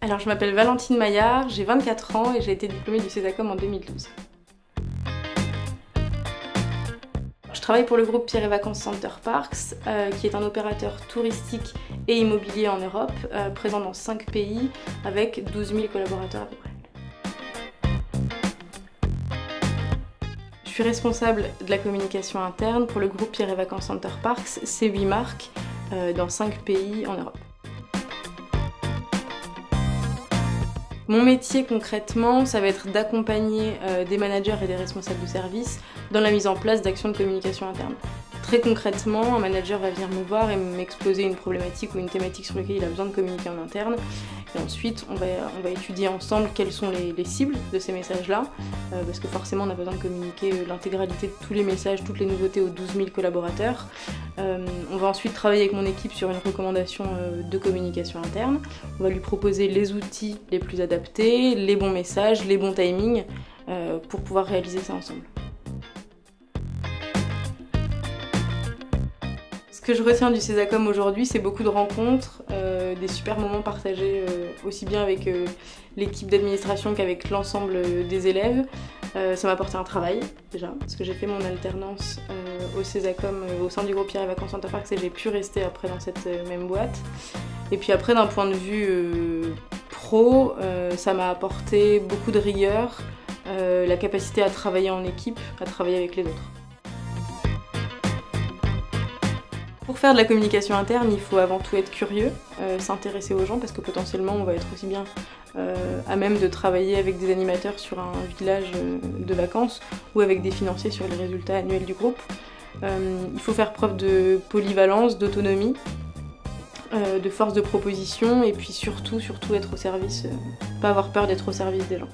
Alors je m'appelle Valentine Maillard, j'ai 24 ans et j'ai été diplômée du Césacom en 2012. Je travaille pour le groupe Pierre et Vacances Center Parks, qui est un opérateur touristique et immobilier en Europe, présent dans 5 pays, avec 12 000 collaborateurs à peu près. Je suis responsable de la communication interne pour le groupe Pierre et Vacances Center Parks, c'est 8 marques, dans 5 pays en Europe. Mon métier concrètement, ça va être d'accompagner des managers et des responsables de service dans la mise en place d'actions de communication interne. Très concrètement, un manager va venir me voir et m'exposer une problématique ou une thématique sur laquelle il a besoin de communiquer en interne. Et ensuite, on va étudier ensemble quelles sont les cibles de ces messages-là, parce que forcément on a besoin de communiquer l'intégralité de tous les messages, toutes les nouveautés aux 12 000 collaborateurs. On va ensuite travailler avec mon équipe sur une recommandation de communication interne. On va lui proposer les outils les plus adaptés, les bons messages, les bons timings, pour pouvoir réaliser ça ensemble. Ce que je retiens du Césacom aujourd'hui, c'est beaucoup de rencontres, des super moments partagés aussi bien avec l'équipe d'administration qu'avec l'ensemble des élèves. Ça m'a apporté un travail déjà, parce que j'ai fait mon alternance au Césacom au sein du groupe Pierre et Vacances Center Parks et j'ai pu rester après dans cette même boîte. Et puis après, d'un point de vue pro, ça m'a apporté beaucoup de rigueur, la capacité à travailler en équipe, à travailler avec les autres. Pour faire de la communication interne, il faut avant tout être curieux, s'intéresser aux gens parce que potentiellement on va être aussi bien à même de travailler avec des animateurs sur un village de vacances ou avec des financiers sur les résultats annuels du groupe. Il faut faire preuve de polyvalence, d'autonomie, de force de proposition et puis surtout être au service, pas avoir peur d'être au service des gens.